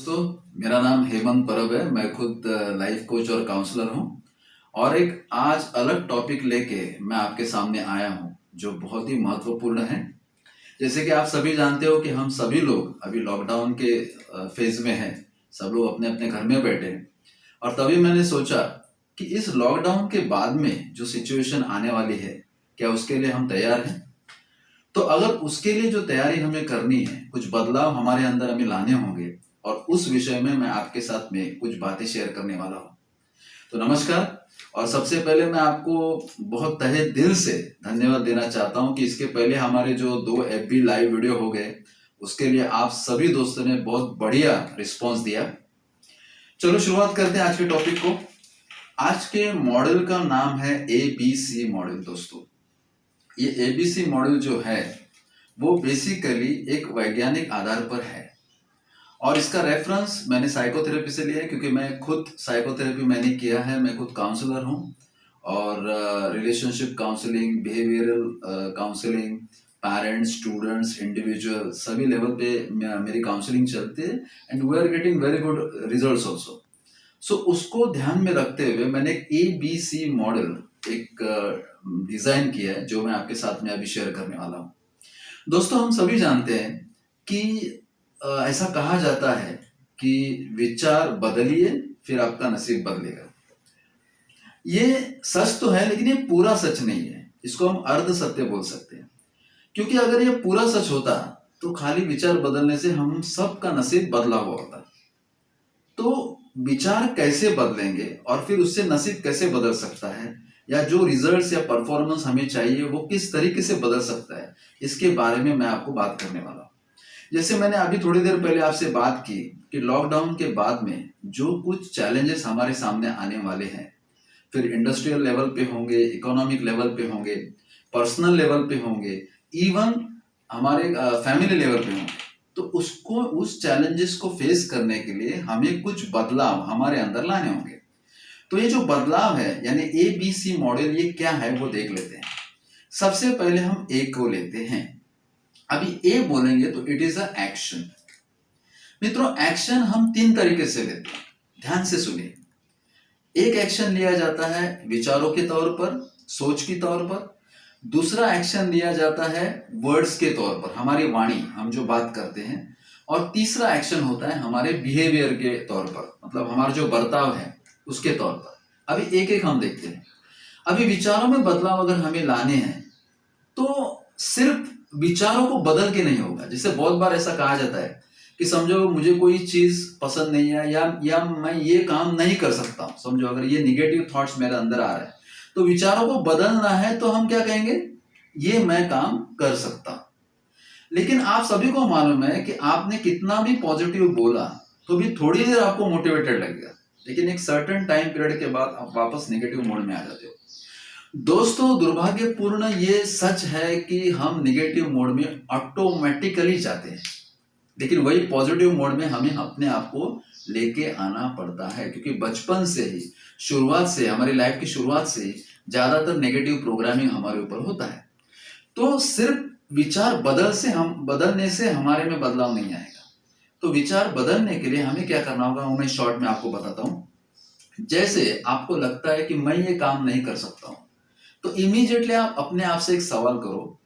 दोस्तों, मेरा नाम हेमंत परब है। मैं खुद लाइफ कोच और काउंसलर हूं और एक आज अलग टॉपिक लेके मैं आपके सामने आया हूं जो बहुत ही महत्वपूर्ण है। जैसे कि आप सभी जानते हो कि हम सभी लोग अभी लॉकडाउन के फेज में हैं। सब लोग अपने अपने घर में बैठे हैं और तभी मैंने सोचा कि इस लॉकडाउन के बाद में जो सिचुएशन आने वाली है, क्या उसके लिए हम तैयार हैं? तो अगर उसके लिए जो तैयारी हमें करनी है, कुछ बदलाव हमारे अंदर हमें लाने होंगे और उस विषय में मैं आपके साथ में कुछ बातें शेयर करने वाला हूँ। तो नमस्कार। और सबसे पहले मैं आपको बहुत तहे दिल से धन्यवाद देना चाहता हूँ कि इसके पहले हमारे जो 2 एफबी लाइव वीडियो हो गए, उसके लिए आप सभी दोस्तों ने बहुत बढ़िया रिस्पॉन्स दिया। चलो शुरुआत करते हैं आज के टॉपिक को। आज के मॉडल का नाम है ABC मॉडल। दोस्तों, ये ABC मॉडल जो है वो बेसिकली एक वैज्ञानिक आधार पर है और इसका रेफरेंस मैंने साइकोथेरेपी से लिया है, क्योंकि मैं खुद साइकोथेरेपी मैंने किया है। मैं खुद काउंसलर हूँ और relationship counselling, behavioural counselling, parents, students, individual, सभी लेवल पे मेरी काउंसलिंग चलती है and we are getting very good results also. So उसको ध्यान में रखते हुए मैंने एक ABC मॉडल एक डिजाइन किया है जो मैं आपके साथ में अभी शेयर करने वाला हूँ। दोस्तों, हम सभी जानते हैं कि ऐसा कहा जाता है कि विचार बदलिए फिर आपका नसीब बदलेगा। ये सच तो है, लेकिन ये पूरा सच नहीं है। इसको हम अर्ध सत्य बोल सकते हैं, क्योंकि अगर ये पूरा सच होता तो खाली विचार बदलने से हम सबका नसीब बदला हुआ होता। तो विचार कैसे बदलेंगे और फिर उससे नसीब कैसे बदल सकता है, या जो रिजल्ट्स या परफॉर्मेंस हमें चाहिए वो किस तरीके से बदल सकता है, इसके बारे में मैं आपको बात करने वाला हूँ। जैसे मैंने अभी थोड़ी देर पहले आपसे बात की कि लॉकडाउन के बाद में जो कुछ चैलेंजेस हमारे सामने आने वाले हैं, फिर इंडस्ट्रियल लेवल पे होंगे, इकोनॉमिक लेवल पे होंगे, पर्सनल लेवल पे होंगे, इवन हमारे फैमिली लेवल पे होंगे, तो उसको उस चैलेंजेस को फेस करने के लिए हमें कुछ बदलाव हमारे अंदर लाने होंगे। तो ये जो बदलाव है यानी ABC मॉडल, ये क्या है वो देख लेते हैं। सबसे पहले हम ए को लेते हैं। अभी ए बोलेंगे तो इट इज अ एक्शन। मित्रों, एक्शन हम 3 तरीके से लेते हैं, ध्यान से सुनिए। एक एक्शन लिया जाता है विचारों के तौर पर, सोच के तौर पर। दूसरा एक्शन लिया जाता है वर्ड्स के तौर पर, हमारी वाणी, हम जो बात करते हैं। और तीसरा एक्शन होता है हमारे बिहेवियर के तौर पर, मतलब हमारा जो बर्ताव है उसके तौर पर। अभी एक एक हम देखते हैं। अभी विचारों में बदलाव अगर हमें लाने हैं तो सिर्फ विचारों को बदल के नहीं होगा। जैसे बहुत बार ऐसा कहा जाता है कि समझो मुझे कोई चीज पसंद नहीं है या मैं ये काम नहीं कर सकता हूं। समझो अगर ये निगेटिव थॉट्स मेरे अंदर आ रहे हैं तो विचारों को बदलना है तो हम क्या कहेंगे, ये मैं काम कर सकता हूं। लेकिन आप सभी को मालूम है कि आपने कितना भी पॉजिटिव बोला तो भी थोड़ी देर आपको मोटिवेटेड लगेगा, लेकिन एक सर्टेन टाइम पीरियड के बाद आप वापस नेगेटिव मोड में आ जाते हो। दोस्तों, दुर्भाग्यपूर्ण ये सच है कि हम निगेटिव मोड में ऑटोमेटिकली जाते हैं, लेकिन वही पॉजिटिव मोड में हमें अपने आप को लेके आना पड़ता है, क्योंकि बचपन से ही, शुरुआत से, हमारी लाइफ की शुरुआत से ही ज्यादातर नेगेटिव प्रोग्रामिंग हमारे ऊपर होता है। तो सिर्फ विचार बदलने से हमारे में बदलाव नहीं आएगा। तो विचार बदलने के लिए हमें क्या करना होगा वो मैं शॉर्ट में आपको बताता हूं। जैसे आपको लगता है कि मैं ये काम नहीं कर सकता हूं, तो इमीडिएटली आप अपने आप से एक सवाल करो,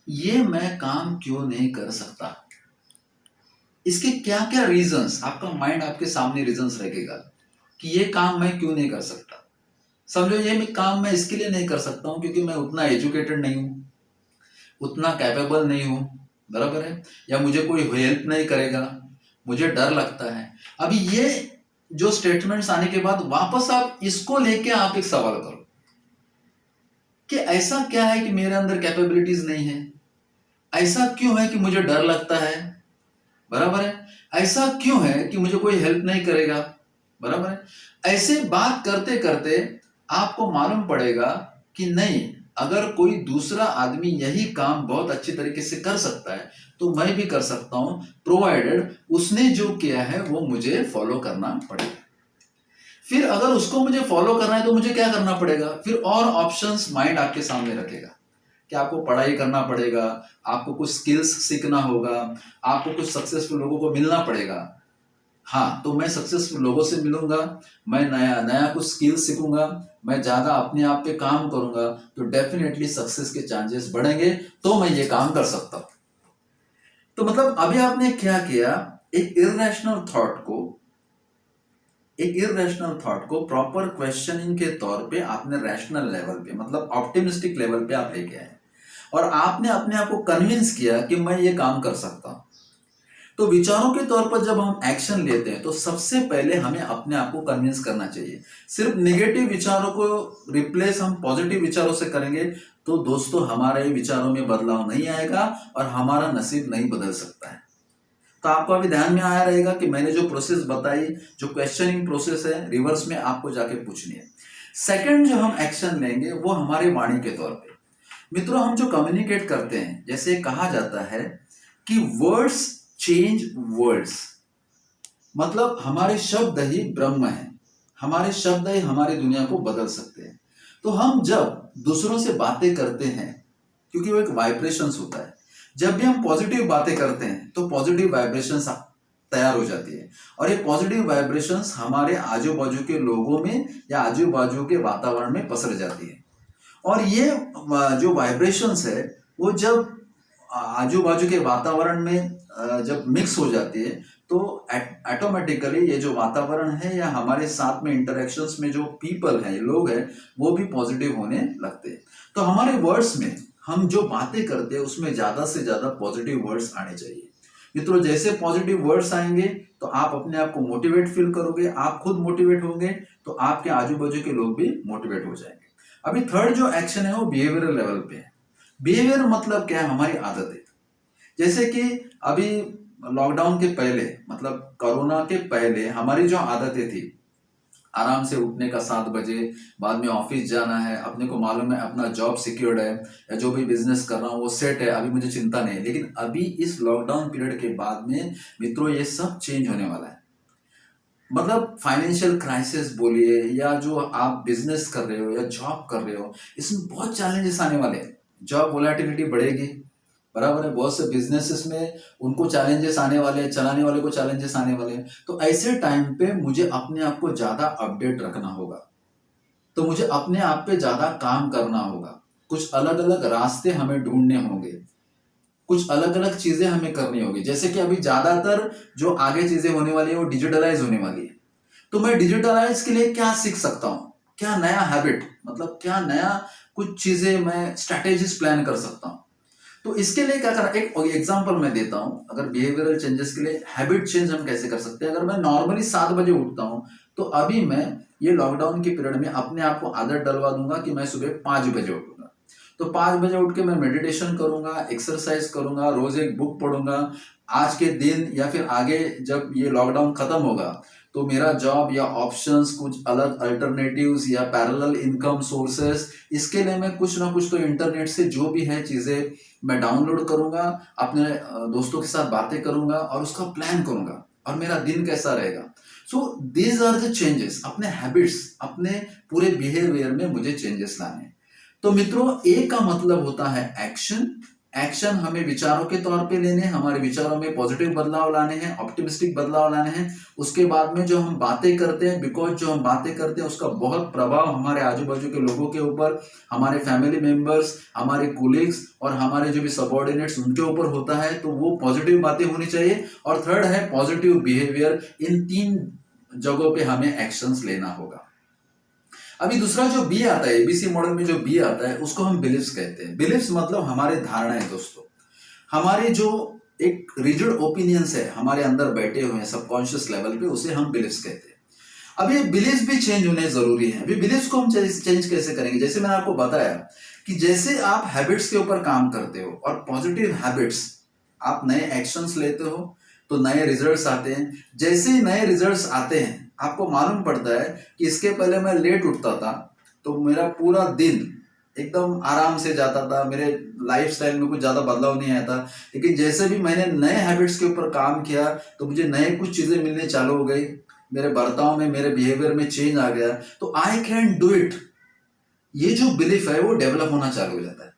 ये मैं काम क्यों नहीं कर सकता? इसके क्या क्या रीजंस, आपका माइंड आपके सामने रीजंस रखेगा कि ये काम मैं क्यों नहीं कर सकता। समझो ये काम मैं इसके लिए नहीं कर सकता हूं क्योंकि मैं उतना एजुकेटेड नहीं हूं, उतना कैपेबल नहीं हूं, बराबर है, या मुझे कोई हेल्प नहीं करेगा, मुझे डर लगता है। अभी ये जो स्टेटमेंट्स आने के बाद वापस आप इसको लेके आप एक सवाल करो कि ऐसा क्या है कि मेरे अंदर कैपेबिलिटीज नहीं है, ऐसा क्यों है कि मुझे डर लगता है, बराबर है, ऐसा क्यों है कि मुझे कोई हेल्प नहीं करेगा, बराबर है। ऐसे बात करते करते आपको मालूम पड़ेगा कि नहीं, अगर कोई दूसरा आदमी यही काम बहुत अच्छी तरीके से कर सकता है तो मैं भी कर सकता हूं, प्रोवाइडेड उसने जो किया है वो मुझे फॉलो करना पड़ेगा। फिर अगर उसको मुझे फॉलो करना है तो मुझे क्या करना पड़ेगा, फिर और ऑप्शंस माइंड आपके सामने रखेगा कि आपको पढ़ाई करना पड़ेगा, आपको कुछ स्किल्स सीखना होगा, आपको कुछ सक्सेसफुल लोगों को मिलना पड़ेगा। हाँ, तो मैं सक्सेसफुल लोगों से मिलूंगा, मैं नया नया कुछ स्किल सीखूंगा, मैं ज्यादा अपने आप पे काम करूंगा, तो डेफिनेटली सक्सेस के चांसेस बढ़ेंगे, तो मैं ये काम कर सकता हूँ। तो मतलब अभी आपने क्या किया, एक इरेशनल थॉट को प्रॉपर क्वेश्चनिंग के तौर पे आपने रैशनल लेवल पे, मतलब ऑप्टिमिस्टिक लेवल पे आप लेके आए, और आपने अपने आप को कन्विंस किया कि मैं ये काम कर सकता हूं। तो विचारों के तौर पर जब हम एक्शन लेते हैं तो सबसे पहले हमें अपने आप को कन्विंस करना चाहिए। सिर्फ नेगेटिव विचारों को रिप्लेस हम पॉजिटिव विचारों से करेंगे तो दोस्तों हमारे विचारों में बदलाव नहीं आएगा और हमारा नसीब नहीं बदल सकता है। तो आपको अभी ध्यान में आया रहेगा कि मैंने जो प्रोसेस बताई, जो क्वेश्चनिंग प्रोसेस है, रिवर्स में आपको जाके पूछनी है। सेकंड जो हम एक्शन लेंगे वो हमारे वाणी के तौर पे। मित्रों, हम जो कम्युनिकेट करते हैं, जैसे कहा जाता है कि वर्ड्स चेंज वर्ल्ड्स, मतलब हमारे शब्द ही ब्रह्म है, हमारे शब्द ही हमारी दुनिया को बदल सकते हैं। तो हम जब दूसरों से बातें करते हैं, क्योंकि वो एक वाइब्रेशंस होता है, जब भी हम पॉजिटिव बातें करते हैं तो पॉजिटिव वाइब्रेशंस तैयार हो जाती है, और ये पॉजिटिव वाइब्रेशंस हमारे आजू बाजू के लोगों में या आजू बाजू के वातावरण में पसर जाती है। और ये जो वाइब्रेशंस है वो जब आजू बाजू के वातावरण में जब मिक्स हो जाती है तो ऑटोमेटिकली ये जो वातावरण है या हमारे साथ में इंटरेक्शंस में जो पीपल हैं, लोग हैं, वो भी पॉजिटिव होने लगते हैं। तो हमारे वर्ड्स में हम जो बातें करते हैं उसमें ज्यादा से ज्यादा पॉजिटिव वर्ड्स आने चाहिए। मित्रों, जैसे पॉजिटिव वर्ड्स आएंगे तो आप अपने आप को मोटिवेट फील करोगे, आप खुद मोटिवेट होंगे तो आपके आजू बाजू के लोग भी मोटिवेट हो जाएंगे। अभी थर्ड जो एक्शन है वो बिहेवियरल लेवल पे है। बिहेवियर मतलब क्या है, हमारी आदतें। जैसे कि अभी लॉकडाउन के पहले, मतलब कोरोना के पहले हमारी जो आदतें थी, आराम से उठने का 7 बजे, बाद में ऑफिस जाना है, अपने को मालूम है अपना जॉब सिक्योर्ड है या जो भी बिजनेस कर रहा हूँ वो सेट है, अभी मुझे चिंता नहीं है। लेकिन अभी इस लॉकडाउन पीरियड के बाद में मित्रों ये सब चेंज होने वाला है। मतलब फाइनेंशियल क्राइसिस बोलिए या जो आप बिजनेस कर रहे हो या जॉब कर रहे हो, इसमें बहुत चैलेंजेस आने वाले हैं। जॉब वोलेटिलिटी बढ़ेगी, बराबर है, बहुत से बिजनेसेस में उनको चैलेंजेस आने वाले हैं, चलाने वाले को चैलेंजेस आने वाले हैं। तो ऐसे टाइम पे मुझे अपने आप को ज्यादा अपडेट रखना होगा, तो मुझे अपने आप पे ज्यादा काम करना होगा, कुछ अलग अलग रास्ते हमें ढूंढने होंगे, कुछ अलग अलग चीजें हमें करनी होगी। जैसे कि अभी ज्यादातर जो आगे चीजें होने वाली है वो डिजिटलाइज होने वाली है। तो मैं डिजिटलाइज के लिए क्या सीख सकता हूँ, क्या नया हैबिट, मतलब क्या नया कुछ चीजें मैं स्ट्रैटेजीज प्लान कर सकता हूँ। तो इसके लिए क्या करना, एक एग्जांपल मैं देता हूं। अगर बिहेवियरल चेंजेस के लिए हैबिट चेंज हम कैसे कर सकते हैं, अगर मैं नॉर्मली 7 बजे उठता हूं तो अभी मैं ये लॉकडाउन के पीरियड में अपने आप को आदत डलवा दूंगा कि मैं सुबह 5 बजे उठूंगा। तो 5 बजे उठ के मैं मेडिटेशन करूंगा, एक्सरसाइज करूंगा, रोज एक बुक पढ़ूंगा। आज के दिन या फिर आगे जब ये लॉकडाउन खत्म होगा तो मेरा जॉब या ऑप्शंस, कुछ अलग अल्टरनेटिव्स या पैरेलल इनकम सोर्सेस, इसके लिए मैं कुछ ना कुछ तो इंटरनेट से जो भी है चीजें मैं डाउनलोड करूंगा, अपने दोस्तों के साथ बातें करूंगा और उसका प्लान करूंगा और मेरा दिन कैसा रहेगा। So these are the changes, अपने हैबिट्स, अपने पूरे बिहेवियर में मुझे चेंजेस लाने। तो मित्रों, ए का मतलब होता है एक्शन। एक्शन हमें विचारों के तौर पे लेने, हमारे विचारों में पॉजिटिव बदलाव लाने हैं, ऑप्टिमिस्टिक बदलाव लाने हैं। उसके बाद में जो हम बातें करते हैं, बिकॉज जो हम बातें करते हैं उसका बहुत प्रभाव हमारे आजू बाजू के लोगों के ऊपर, हमारे फैमिली मेंबर्स, हमारे कोलिग्स और हमारे जो भी सबॉर्डिनेट्स उनके ऊपर होता है, तो वो पॉजिटिव बातें होनी चाहिए। और थर्ड है पॉजिटिव बिहेवियर। इन 3 जगहों पे हमें एक्शंस लेना होगा। अभी दूसरा जो बी आता है, एबीसी मॉडल में जो बी आता है उसको हम बिलीफ्स कहते हैं। बिलीफ्स मतलब हमारे धारणाएं दोस्तों, हमारे जो एक रिजिड ओपिनियंस है हमारे अंदर बैठे हुए हैं सबकॉन्शियस लेवल पे, उसे हम बिलीफ्स कहते हैं। अब ये बिलीफ्स भी चेंज होने जरूरी है। अभी बिलीफ्स को हम चेंज कैसे करेंगे, जैसे मैंने आपको बताया कि जैसे आप हैबिट्स के ऊपर काम करते हो और पॉजिटिव हैबिट्स, आप नए एक्शंस लेते हो तो नए रिजल्ट्स आते हैं। जैसे ही नए रिजल्ट्स आते हैं, आपको मालूम पड़ता है कि इसके पहले मैं लेट उठता था तो मेरा पूरा दिन एकदम आराम से जाता था, मेरे लाइफस्टाइल में कुछ ज्यादा बदलाव नहीं आया था। लेकिन जैसे भी मैंने नए हैबिट्स के ऊपर काम किया तो मुझे नए कुछ चीजें मिलने चालू हो गई, मेरे बर्ताव में, मेरे बिहेवियर में चेंज आ गया, तो आई कैन डू इट, ये जो बिलीफ है वो डेवलप होना चालू हो जाता है।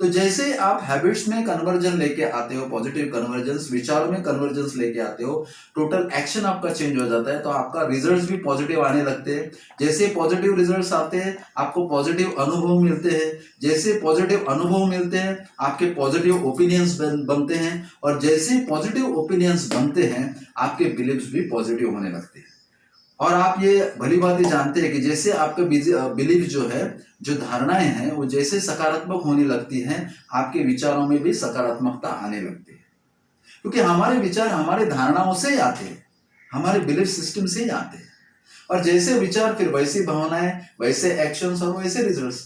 तो जैसे आप हैबिट्स में कन्वर्जन लेके आते हो, पॉजिटिव कन्वर्जेंस, विचारों में कन्वर्जेंस लेके आते हो, टोटल एक्शन आपका चेंज हो जाता है, तो आपका रिजल्ट्स भी पॉजिटिव आने लगते हैं। जैसे पॉजिटिव रिजल्ट्स आते हैं, आपको पॉजिटिव अनुभव मिलते हैं। जैसे पॉजिटिव अनुभव मिलते हैं, आपके पॉजिटिव ओपिनियंस बनते हैं, और जैसे पॉजिटिव ओपिनियंस बनते हैं, आपके बिलीव्स भी पॉजिटिव होने लगते हैं। और आप ये भली भांति जानते हैं कि जैसे आपका बिलीफ जो है, जो धारणाएं हैं, वो जैसे सकारात्मक होने लगती हैं, आपके विचारों में भी सकारात्मकता आने लगती है। क्योंकि हमारे विचार हमारे धारणाओं से ही आते हैं, हमारे बिलीफ सिस्टम से ही आते हैं, और जैसे विचार फिर वैसी भावनाएं, वैसे एक्शंस और वैसे रिजल्ट्स।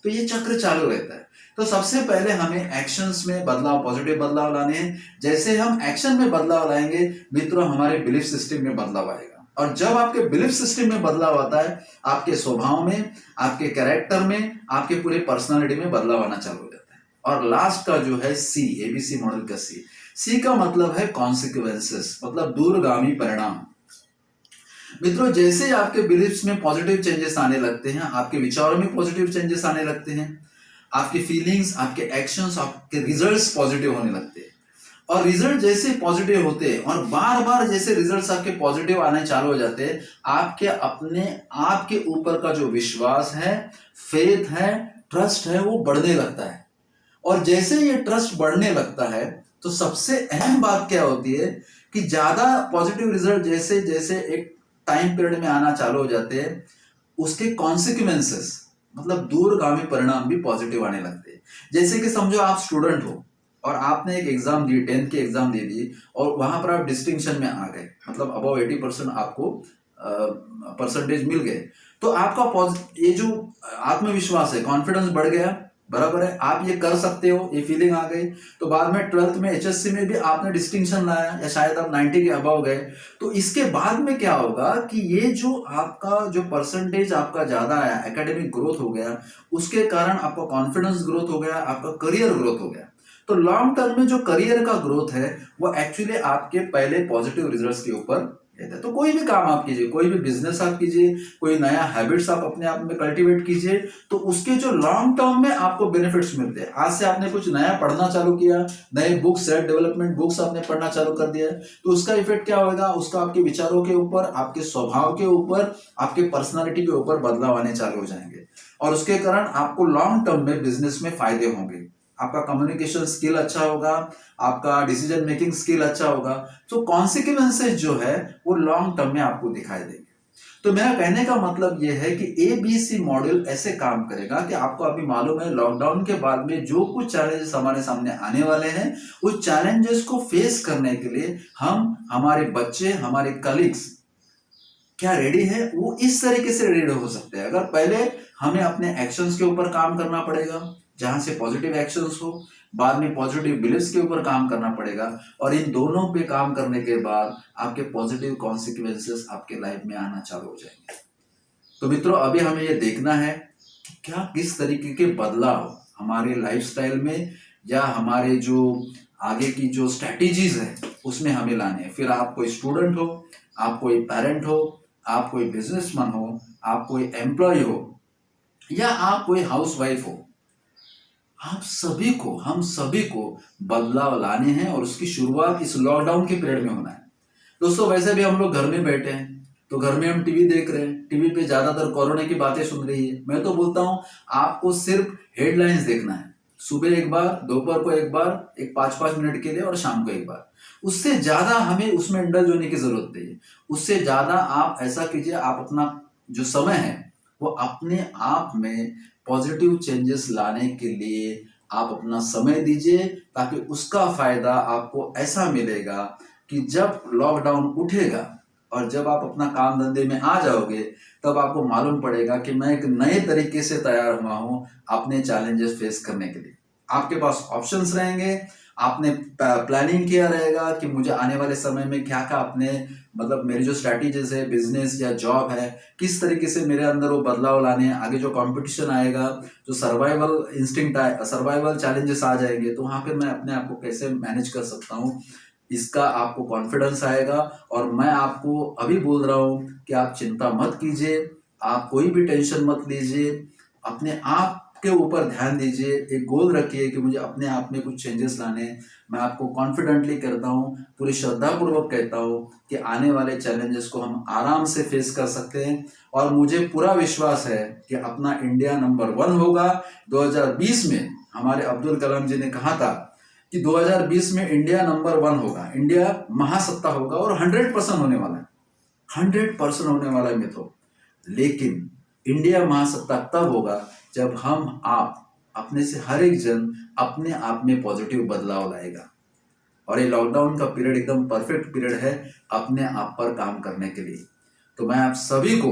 तो ये चक्र चालू रहता है। तो सबसे पहले हमें एक्शंस में बदलाव, पॉजिटिव बदलाव लाने हैं। जैसे हम एक्शन में बदलाव लाएंगे मित्रों, हमारे बिलीफ सिस्टम में बदलाव आएगा, और जब आपके बिलीफ सिस्टम में बदलाव आता है, आपके स्वभाव में, आपके कैरेक्टर में, आपके पूरे पर्सनालिटी में बदलाव आना चालू हो जाता है। और लास्ट का जो है सी, एबीसी मॉडल का सी का मतलब है कॉन्सिक्वेंसेस, मतलब दूरगामी परिणाम। मित्रों, जैसे आपके बिलीफ्स में पॉजिटिव चेंजेस आने लगते हैं, आपके विचारों में पॉजिटिव चेंजेस आने लगते हैं, आपकी फीलिंग्स, आपके एक्शंस, आपके रिजल्ट्स पॉजिटिव होने लगते हैं। और रिजल्ट जैसे पॉजिटिव होते हैं, और बार बार जैसे रिजल्ट्स आपके पॉजिटिव आने चालू हो जाते हैं, आपके अपने आप के ऊपर का जो विश्वास है, फेथ है, ट्रस्ट है, वो बढ़ने लगता है। और जैसे ये ट्रस्ट बढ़ने लगता है, तो सबसे अहम बात क्या होती है कि ज्यादा पॉजिटिव रिजल्ट जैसे जैसे एक टाइम पीरियड में आना चालू हो जाते हैं, उसके कॉन्सिक्वेंसेस, मतलब दूरगामी परिणाम भी पॉजिटिव आने लगते हैं। जैसे कि समझो आप स्टूडेंट हो, और आपने एक एग्जाम दी, 10th की एग्जाम दे दी, और वहां पर आप डिस्टिंक्शन में आ गए, मतलब अबव 80% आपको परसेंटेज मिल गए। तो आपका ये जो आत्मविश्वास है, कॉन्फिडेंस बढ़ गया, बराबर है, आप ये कर सकते हो, ये फीलिंग आ गई। तो बाद में 12th में HSC में भी आपने डिस्टिंक्शन लाया, या शायद आप 90 के अबव गए। तो इसके बाद में क्या होगा कि ये जो आपका जो परसेंटेज आपका ज्यादा आया, एकेडमिक ग्रोथ हो गया, उसके कारण आपका कॉन्फिडेंस ग्रोथ हो गया, आपका करियर ग्रोथ हो गया। तो लॉन्ग टर्म में जो करियर का ग्रोथ है, वो एक्चुअली आपके पहले पॉजिटिव रिजल्ट्स के ऊपर रहता है। तो कोई भी काम आप कीजिए, कोई भी बिजनेस आप कीजिए, कोई नया हैबिट्स आप अपने आप में कल्टीवेट कीजिए, तो उसके जो लॉन्ग टर्म में आपको बेनिफिट्स मिलते हैं। आज से आपने कुछ नया पढ़ना चालू किया, नए बुक्स, सेल्फ डेवलपमेंट बुक्स आपने पढ़ना चालू कर दिया, तो उसका इफेक्ट क्या होगा? उसका आपके विचारों के ऊपर, आपके स्वभाव के ऊपर, आपके पर्सनालिटी के ऊपर बदलाव आने चालू हो जाएंगे, और उसके कारण आपको लॉन्ग टर्म में बिजनेस में फायदे होंगे। आपका कम्युनिकेशन स्किल अच्छा होगा, आपका डिसीजन मेकिंग स्किल अच्छा होगा। तो कॉन्सिक्वेंसेस जो है वो लॉन्ग टर्म में आपको दिखाई देंगे। तो मेरा कहने का मतलब यह है कि ABC मॉडल ऐसे काम करेगा कि आपको अभी मालूम है, लॉकडाउन के बाद में जो कुछ चैलेंजेस हमारे सामने आने वाले हैं, उस चैलेंजेस को फेस करने के लिए हम, हमारे बच्चे, हमारे कलीग्स क्या रेडी है, वो इस तरीके से रेडी हो सकते हैं। अगर पहले हमें अपने एक्शंस के ऊपर काम करना पड़ेगा, जहां से पॉजिटिव एक्शंस हो, बाद में पॉजिटिव बिलीफ्स के ऊपर काम करना पड़ेगा, और इन दोनों पे काम करने के बाद आपके पॉजिटिव कॉन्सिक्वेंसेस आपके लाइफ में आना चालू हो जाएंगे। तो मित्रों, अभी हमें ये देखना है कि क्या किस तरीके के बदलाव हमारे लाइफस्टाइल में, या हमारे जो आगे की जो स्ट्रेटेजीज है उसमें हमें लाने हैं। फिर आप कोई स्टूडेंट हो, आप कोई पेरेंट हो, आप कोई बिजनेसमैन हो, आप कोई एम्प्लॉय हो, या आप कोई हाउसवाइफ हो, आप सभी को, हम सभी को बदलाव लाने हैं, और उसकी शुरुआत इस लॉकडाउन के पीरियड में होना है। दोस्तों, वैसे भी हम लोग घर में बैठे हैं, तो घर में हम टीवी देख रहे हैं, टीवी पे ज्यादातर कोरोना की बातें सुन रही है। मैं तो बोलता हूं आपको सिर्फ हेडलाइंस देखना है, सुबह एक बार, दोपहर को एक बार, एक 5-5 मिनट के लिए, और शाम को एक बार। उससे ज्यादा हमें उसमें इंडल्ज होने की जरूरत नहीं है। उससे ज्यादा आप ऐसा कीजिए, आप अपना जो समय है वो अपने आप में पॉजिटिव चेंजेस लाने के लिए आप अपना समय दीजिए, ताकि उसका फायदा आपको ऐसा मिलेगा कि जब लॉकडाउन उठेगा और जब आप अपना काम धंधे में आ जाओगे, तब आपको मालूम पड़ेगा कि मैं एक नए तरीके से तैयार हुआ हूं अपने चैलेंजेस फेस करने के लिए। आपके पास ऑप्शंस रहेंगे, आपने प्लानिंग किया रहेगा कि मुझे आने वाले समय में क्या क्या अपने, मतलब मेरी जो स्ट्रैटेजीज है, बिजनेस या जॉब है, किस तरीके से मेरे अंदर वो बदलाव लाने हैं। आगे जो कंपटीशन आएगा, जो सर्वाइवल इंस्टिंक्ट आए, सर्वाइवल चैलेंजेस आ जाएंगे, तो वहां पर मैं अपने आप को कैसे मैनेज कर सकता हूँ, इसका आपको कॉन्फिडेंस आएगा। और मैं आपको अभी बोल रहा हूँ कि आप चिंता मत कीजिए, आप कोई भी टेंशन मत लीजिए, अपने आप के ऊपर ध्यान दीजिए, एक गोल रखिए कि मुझे अपने आप में कुछ चेंजेस लाने हैं। मैं आपको कॉन्फिडेंटली करता हूँ, पूरी श्रद्धापूर्वक कहता हूँ कि आने वाले चैलेंजेस को हम आराम से फेस कर सकते हैं और मुझे पूरा विश्वास है कि अपना इंडिया नंबर 1 होगा। 2020 में हमारे अब्दुल कलाम जी ने कहा था कि 2020 में इंडिया नंबर 1 होगा, इंडिया महासत्ता होगा और 100% होने वाला है, 100% होने वाला है मित्रों। लेकिन इंडिया महासत्ता तब होगा जब हम आप अपने से हर एक जन अपने आप में पॉजिटिव बदलाव लाएगा। और ये लॉकडाउन का पीरियड एकदम परफेक्ट पीरियड है अपने आप पर काम करने के लिए। तो मैं आप सभी को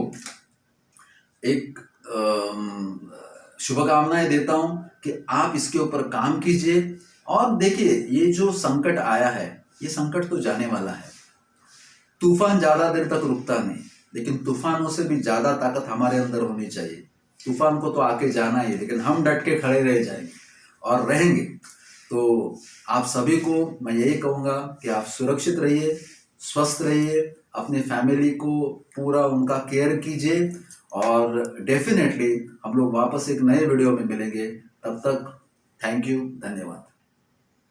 एक शुभकामनाएं देता हूं कि आप इसके ऊपर काम कीजिए। और देखिए, ये जो संकट आया है, ये संकट तो जाने वाला है। तूफान ज्यादा देर तक रुकता नहीं, लेकिन तूफानों से भी ज्यादा ताकत हमारे अंदर होनी चाहिए। तूफान को तो आके जाना ही है, लेकिन हम डट के खड़े रह जाएंगे और रहेंगे। तो आप सभी को मैं यही कहूँगा कि आप सुरक्षित रहिए, स्वस्थ रहिए, अपनी फैमिली को पूरा उनका केयर कीजिए और डेफिनेटली हम लोग वापस एक नए वीडियो में मिलेंगे। तब तक थैंक यू, धन्यवाद।